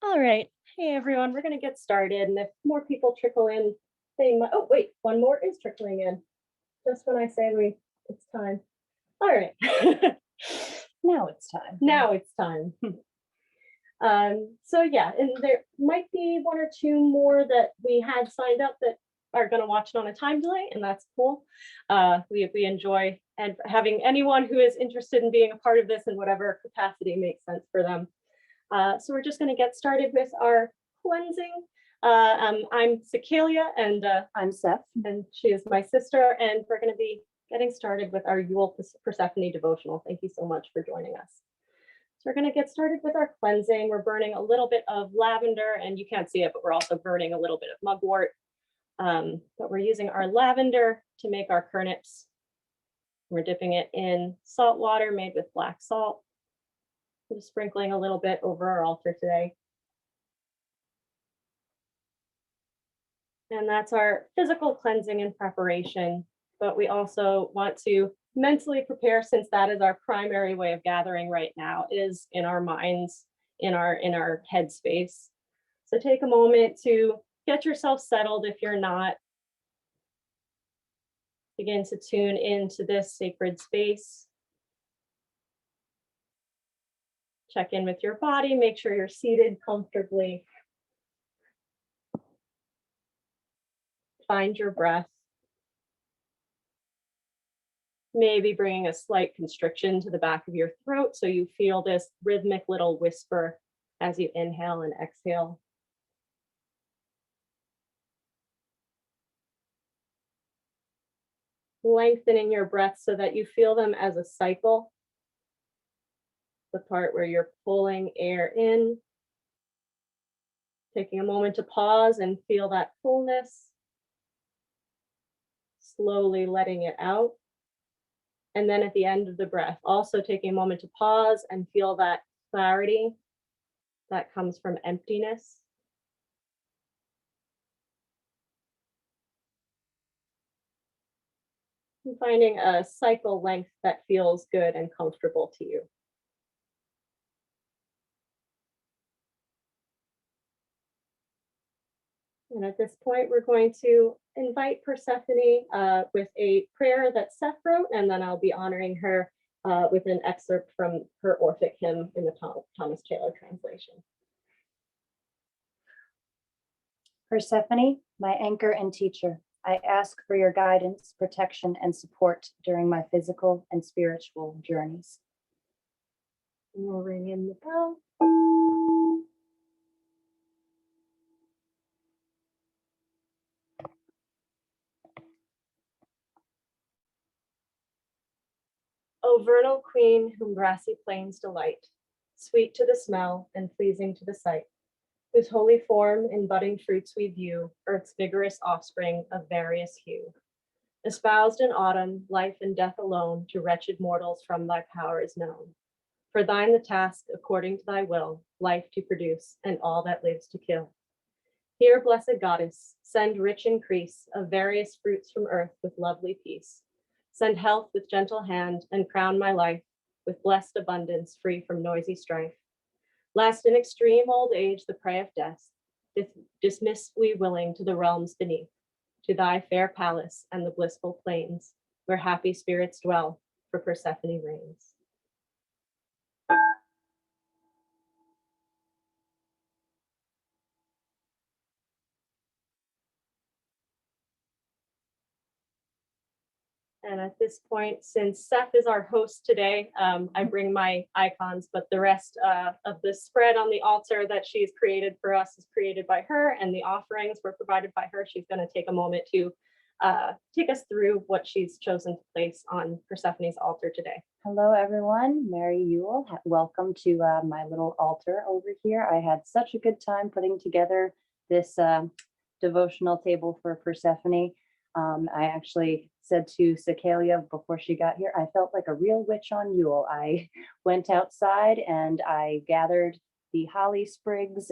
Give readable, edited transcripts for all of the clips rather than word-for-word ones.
All right. Hey, everyone. We're going to get started. And if more people trickle in, they might. Oh, wait. One more is trickling in. Just when I say it's time. All right. Now it's time. Now it's time. So yeah, and there might be one or two more that we had signed up that are going to watch it on a time delay, and that's cool. We enjoy and having anyone who is interested in being a part of this in whatever capacity makes sense for them. So we're just going to get started with our cleansing. I'm Cecilia, and I'm Seth. and she is my sister, and we're going to be getting started with our Yule Persephone devotional. Thank you so much for joining us. So we're going to get started with our cleansing. We're burning a little bit of lavender, and you can't see it, but we're also burning a little bit of mugwort. But we're using our lavender to make our turnips. We're dipping it in salt water made with black salt. Just sprinkling a little bit over our altar today. And that's our physical cleansing and preparation. But we also want to mentally prepare, since that is our primary way of gathering right now, is in our minds, in our headspace. So take a moment to get yourself settled if you're not. Begin to tune into this sacred space. Check in with your body, make sure you're seated comfortably. Find your breath. Maybe bringing a slight constriction to the back of your throat so you feel this rhythmic little whisper as you inhale and exhale. Lengthening your breath so that you feel them as a cycle. The part where you're pulling air in. Taking a moment to pause and feel that fullness. Slowly letting it out. And then at the end of the breath, also taking a moment to pause and feel that clarity that comes from emptiness. And finding a cycle length that feels good and comfortable to you. And at this point, we're going to invite Persephone with a prayer that Seth wrote, and then I'll be honoring her with an excerpt from her Orphic hymn in the Thomas Taylor translation. Persephone, my anchor and teacher, I ask for your guidance, protection, and support during my physical and spiritual journeys. And we'll ring in the bell. O vernal queen, whom grassy plains delight, sweet to the smell and pleasing to the sight, whose holy form in budding fruits we view, earth's vigorous offspring of various hue. Espoused in autumn, life and death alone to wretched mortals from thy power is known. For thine the task, according to thy will, life to produce and all that lives to kill. Here, blessed goddess, send rich increase of various fruits from earth with lovely peace. Send health with gentle hand and crown my life with blessed abundance free from noisy strife. Lest in extreme old age the prey of death, dismiss we willing to the realms beneath, to thy fair palace and the blissful plains, where happy spirits dwell, for Persephone reigns. And at this point, since Seth is our host today, I bring my icons, but the rest of the spread on the altar that she's created for us is created by her, and the offerings were provided by her. She's going to take a moment to take us through what she's chosen to place on Persephone's altar today. Hello, everyone. Merry Yule. Welcome to my little altar over here. I had such a good time putting together this devotional table for Persephone. I actually said to Cecilia before she got here, I felt like a real witch on Yule. I went outside and I gathered the holly sprigs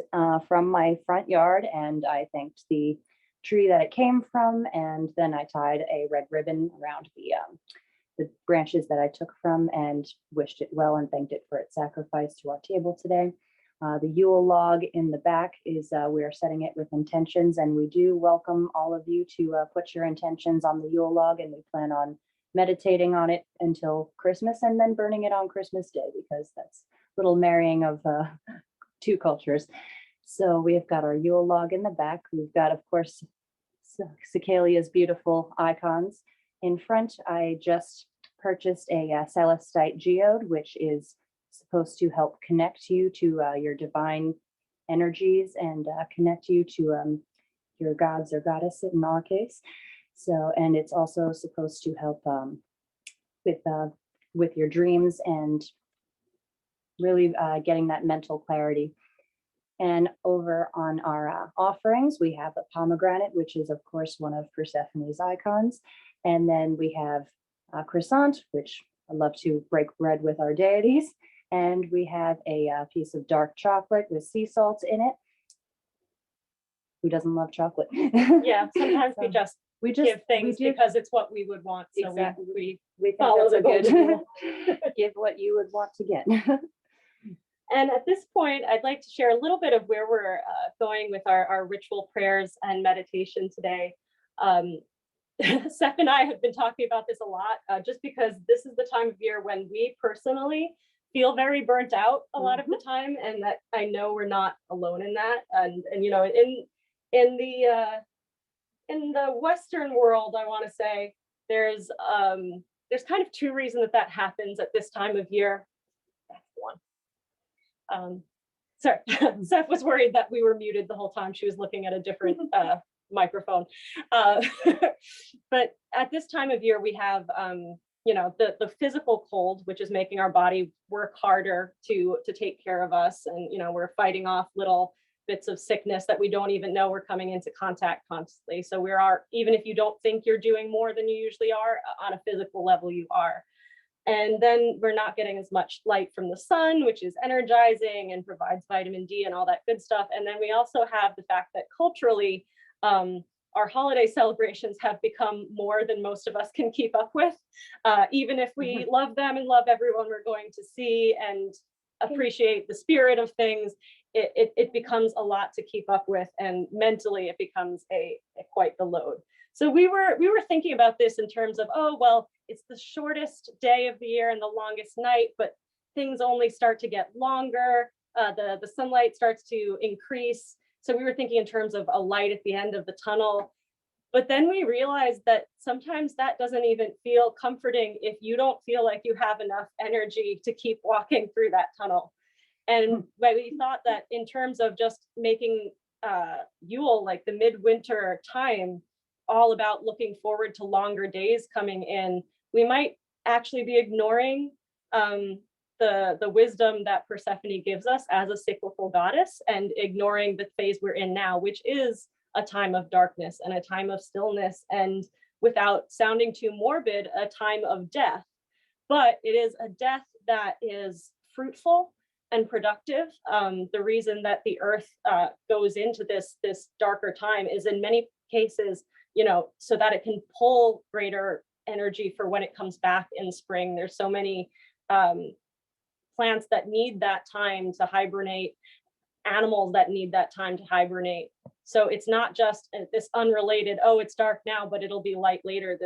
from my front yard, and I thanked the tree that it came from, and then I tied a red ribbon around the branches that I took from and wished it well and thanked it for its sacrifice to our table today. The Yule log in the back is we are setting it with intentions, and we do welcome all of you to put your intentions on the Yule log, and we plan on meditating on it until Christmas and then burning it on Christmas Day, because that's a little marrying of two cultures. So we've got our Yule log in the back. We've got, of course, Cecalia's beautiful icons. In front, I just purchased a celestite geode, which is supposed to help connect you to your divine energies and connect you to your gods or goddess in our case. So, and it's also supposed to help with your dreams and really getting that mental clarity. And over on our offerings, we have a pomegranate, which is, of course, one of Persephone's icons. And then we have a croissant, which I love to break bread with our deities. And we have a piece of dark chocolate with sea salt in it. Who doesn't love chocolate? Yeah, sometimes So we just give things because it's what we would want. So exactly. we think follow that's the a good golden give what you would want to get. And at this point, I'd like to share a little bit of where we're going with our ritual prayers and meditation today. Seth and I have been talking about this a lot, just because this is the time of year when we personally feel very burnt out a lot of the time, and that I know we're not alone in that. And you know, in the Western world, I want to say there's kind of two reasons that happens at this time of year. That's one. Sorry, Seth was worried that we were muted the whole time. She was looking at a different microphone. But at this time of year, we have, you know, the physical cold, which is making our body work harder to take care of us. And, you know, we're fighting off little bits of sickness that we don't even know we're coming into contact constantly. So even if you don't think you're doing more than you usually are, on a physical level, you are. And then we're not getting as much light from the sun, which is energizing and provides vitamin D and all that good stuff. And then we also have the fact that culturally, our holiday celebrations have become more than most of us can keep up with. Even if we love them and love everyone we're going to see and appreciate the spirit of things, it becomes a lot to keep up with, and mentally it becomes quite the load. So we were thinking about this in terms of, oh, well, it's the shortest day of the year and the longest night, but things only start to get longer. The sunlight starts to increase. So we were thinking in terms of a light at the end of the tunnel. But then we realized that sometimes that doesn't even feel comforting if you don't feel like you have enough energy to keep walking through that tunnel. And we thought that in terms of just making Yule, like the midwinter time, all about looking forward to longer days coming in, we might actually be ignoring the wisdom that Persephone gives us as a cyclical goddess, and ignoring the phase we're in now, which is a time of darkness and a time of stillness, and without sounding too morbid, a time of death. But it is a death that is fruitful and productive. The reason that the earth goes into this darker time is in many cases, you know, so that it can pull greater energy for when it comes back in spring. There's so many plants that need that time to hibernate, animals that need that time to hibernate. So it's not just this unrelated, oh, it's dark now, but it'll be light later.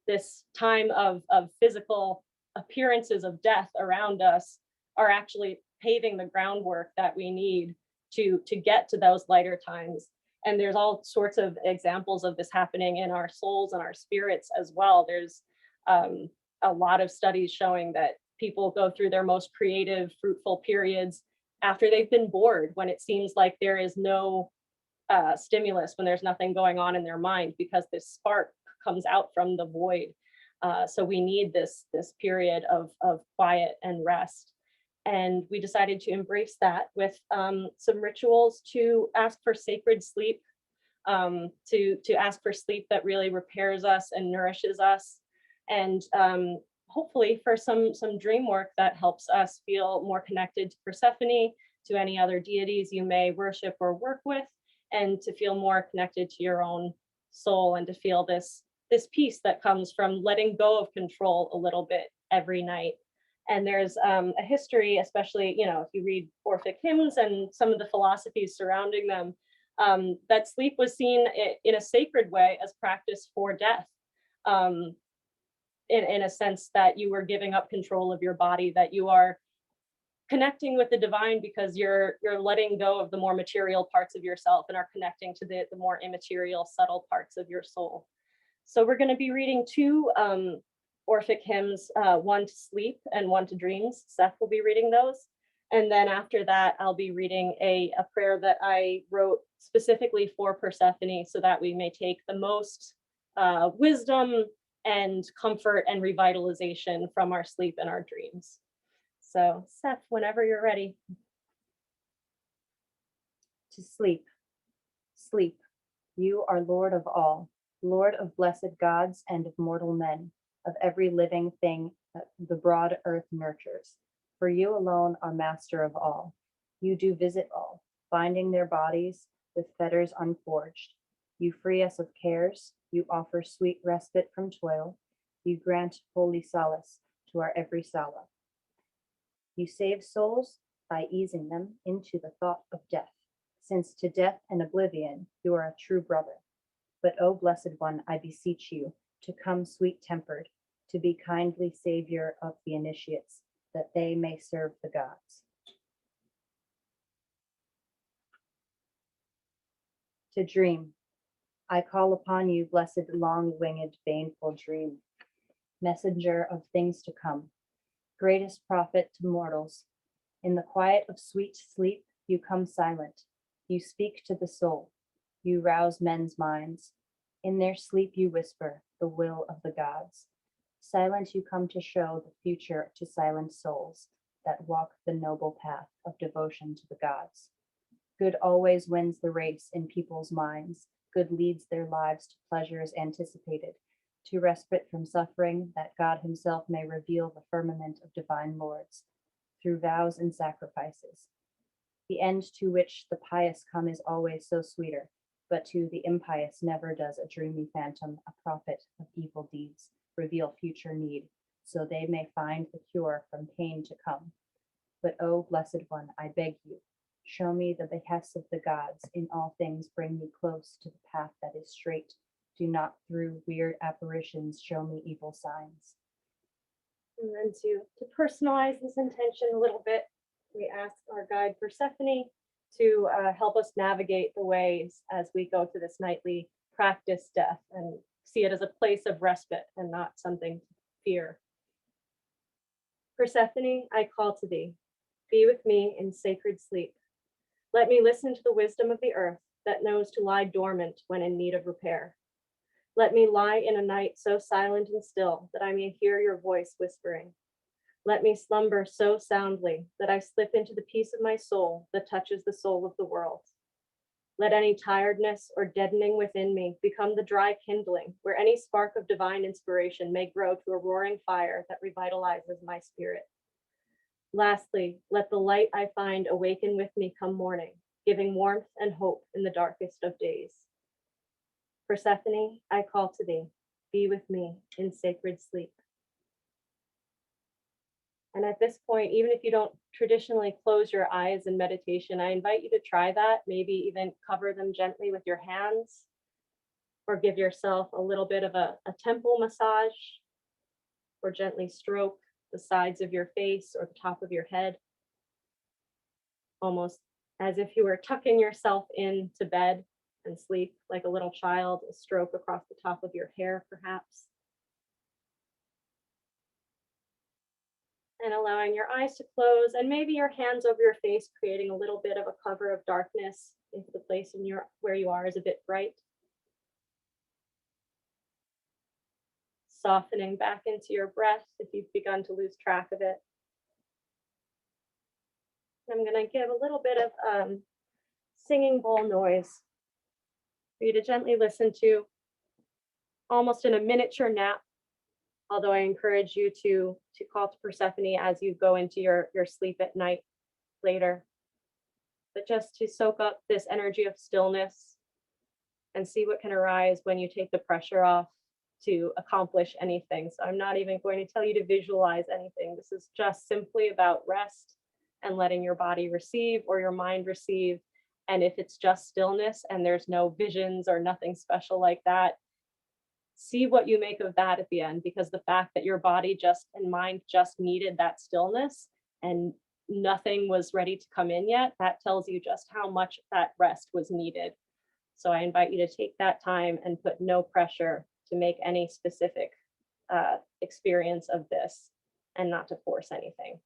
This time of physical appearances of death around us are actually paving the groundwork that we need to get to those lighter times. And there's all sorts of examples of this happening in our souls and our spirits as well. There's a lot of studies showing that people go through their most creative, fruitful periods after they've been bored, when it seems like there is no stimulus, when there's nothing going on in their mind, because this spark comes out from the void. So we need this period of quiet and rest. And we decided to embrace that with some rituals to ask for sacred sleep, to ask for sleep that really repairs us and nourishes us, and hopefully for some dream work that helps us feel more connected to Persephone, to any other deities you may worship or work with, and to feel more connected to your own soul, and to feel this peace that comes from letting go of control a little bit every night. And there's a history, especially, if you read Orphic hymns and some of the philosophies surrounding them, that sleep was seen in a sacred way as practice for death. Um, in a sense that you were giving up control of your body, that you are connecting with the divine because you're letting go of the more material parts of yourself and are connecting to the more immaterial, subtle parts of your soul. So we're going to be reading two Orphic hymns, one to sleep and one to dreams. Seth will be reading those. And then after that, I'll be reading a prayer that I wrote specifically for Persephone so that we may take the most wisdom and comfort and revitalization from our sleep and our dreams. So Seth, whenever you're ready. To sleep, sleep, you are Lord of all, Lord of blessed gods and of mortal men, of every living thing that the broad earth nurtures. For you alone are master of all. You do visit all, binding their bodies with fetters unforged. You free us of cares, you offer sweet respite from toil, you grant holy solace to our every sorrow. You save souls by easing them into the thought of death, since to death and oblivion you are a true brother. But, O Blessed One, I beseech you to come sweet-tempered, to be kindly Savior of the initiates, that they may serve the gods. To dream, I call upon you, blessed long-winged, baneful dream, messenger of things to come, greatest prophet to mortals. In the quiet of sweet sleep, you come silent. You speak to the soul. You rouse men's minds. In their sleep, you whisper the will of the gods. Silent, you come to show the future to silent souls that walk the noble path of devotion to the gods. Good always wins the race in people's minds. Good leads their lives to pleasures anticipated, to respite from suffering, that God himself may reveal the firmament of divine lords through vows and sacrifices. The end to which the pious come is always so sweeter, but to the impious never does a dreamy phantom, a prophet of evil deeds, reveal future need, so they may find the cure from pain to come. But, O Blessed One, I beg you, show me the behests of the gods, in all things bring me close to the path that is straight. Do not through weird apparitions show me evil signs. And then to personalize this intention a little bit, we ask our guide Persephone to help us navigate the ways as we go through this nightly practice death and see it as a place of respite and not something to fear. Persephone, I call to thee. Be with me in sacred sleep. Let me listen to the wisdom of the earth that knows to lie dormant when in need of repair. Let me lie in a night so silent and still that I may hear your voice whispering. Let me slumber so soundly that I slip into the peace of my soul that touches the soul of the world. Let any tiredness or deadening within me become the dry kindling where any spark of divine inspiration may grow to a roaring fire that revitalizes my spirit. Lastly, let the light I find awaken with me come morning, giving warmth and hope in the darkest of days. Persephone, I call to thee. Be with me in sacred sleep. And at this point, even if you don't traditionally close your eyes in meditation, I invite you to try that. Maybe even cover them gently with your hands, or give yourself a little bit of a temple massage, or gently stroke the sides of your face or the top of your head, almost as if you were tucking yourself into bed and sleep like a little child, a stroke across the top of your hair, perhaps. And allowing your eyes to close and maybe your hands over your face, creating a little bit of a cover of darkness if the place where you are is a bit bright. Softening back into your breath if you've begun to lose track of it. I'm going to give a little bit of singing bowl noise for you to gently listen to, almost in a miniature nap, although I encourage you to call to Persephone as you go into your sleep at night later. But just to soak up this energy of stillness and see what can arise when you take the pressure off to accomplish anything. So I'm not even going to tell you to visualize anything. This is just simply about rest and letting your body receive or your mind receive. And if it's just stillness and there's no visions or nothing special like that, see what you make of that at the end, because the fact that your body just and mind just needed that stillness and nothing was ready to come in yet, that tells you just how much that rest was needed. So I invite you to take that time and put no pressure to make any specific experience of this and not to force anything.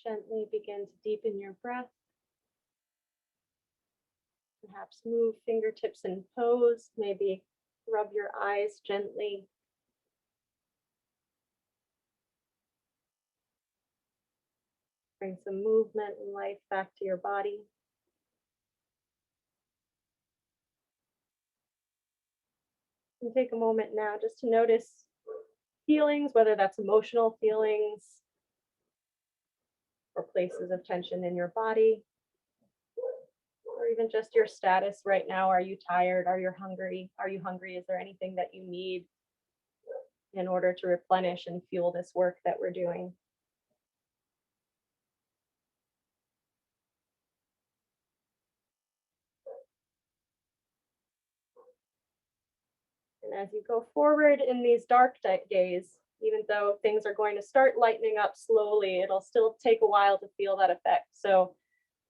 Gently begin to deepen your breath. Perhaps move fingertips and toes. Maybe rub your eyes gently. Bring some movement and life back to your body. And take a moment now just to notice feelings, whether that's emotional feelings or places of tension in your body, or even just your status right now. Are you tired? Are you hungry? Are you hungry? Is there anything that you need in order to replenish and fuel this work that we're doing? And as you go forward in these dark days, even though things are going to start lightening up slowly, it'll still take a while to feel that effect. So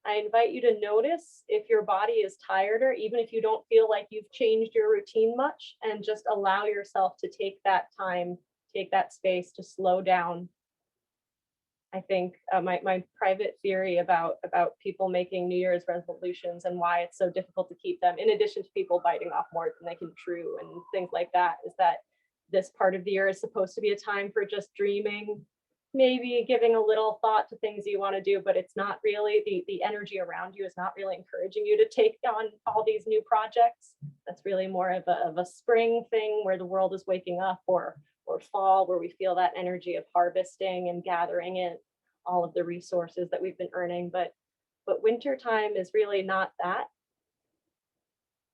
I invite you to notice if your body is tired, or even if you don't feel like you've changed your routine much, and just allow yourself to take that time, take that space to slow down. I think my private theory about people making New Year's resolutions and why it's so difficult to keep them, in addition to people biting off more than they can chew and things like that, is that this part of the year is supposed to be a time for just dreaming, maybe giving a little thought to things you want to do, but it's not really, the energy around you is not really encouraging you to take on all these new projects. That's really more of a spring thing where the world is waking up, or fall, where we feel that energy of harvesting and gathering in all of the resources that we've been earning. But winter time is really not that.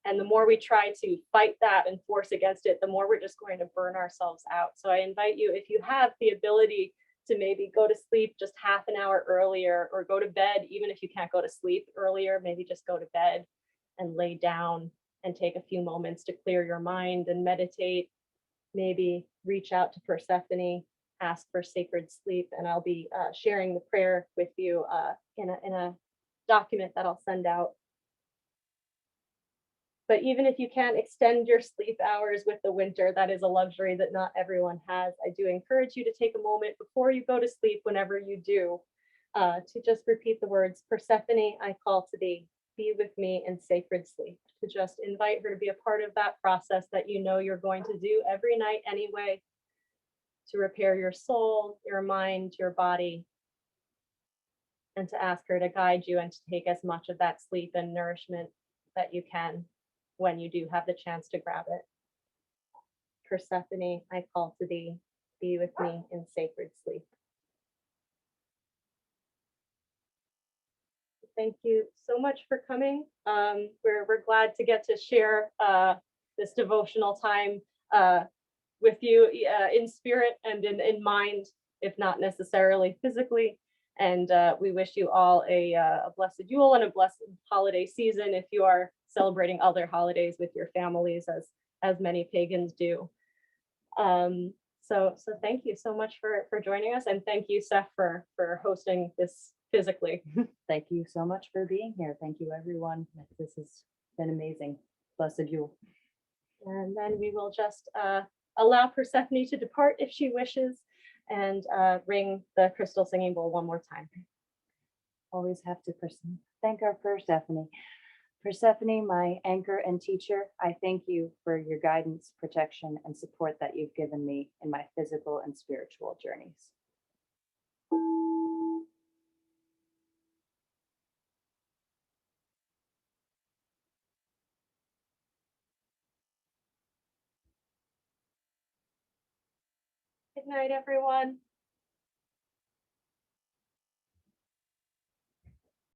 And the more we try to fight that and force against it, the more we're just going to burn ourselves out. So I invite you, if you have the ability to maybe go to sleep just half an hour earlier, or go to bed, even if you can't go to sleep earlier, maybe just go to bed and lay down and take a few moments to clear your mind and meditate. Maybe reach out to Persephone, ask for sacred sleep, and I'll be sharing the prayer with you in a document that I'll send out. But even if you can't extend your sleep hours with the winter, that is a luxury that not everyone has. I do encourage you to take a moment before you go to sleep, whenever you do, to just repeat the words, Persephone, I call to thee, be with me in sacred sleep. To just invite her to be a part of that process that you know you're going to do every night anyway, to repair your soul, your mind, your body, and to ask her to guide you and to take as much of that sleep and nourishment that you can when you do have the chance to grab it. Persephone, I call to thee, be with me in sacred sleep. Thank you so much for coming. We're glad to get to share this devotional time with you in spirit and in mind, if not necessarily physically. And we wish you all a blessed Yule and a blessed holiday season, if you are celebrating other holidays with your families, as many pagans do. So thank you so much for joining us, and thank you, Seth, for hosting this physically. Thank you so much for being here. Thank you, everyone. This has been amazing. Blessed Yule. And then we will just allow Persephone to depart if she wishes, and ring the crystal singing bowl one more time. Always have to thank our Persephone. Persephone, my anchor and teacher, I thank you for your guidance, protection, and support that you've given me in my physical and spiritual journeys. Good night, everyone.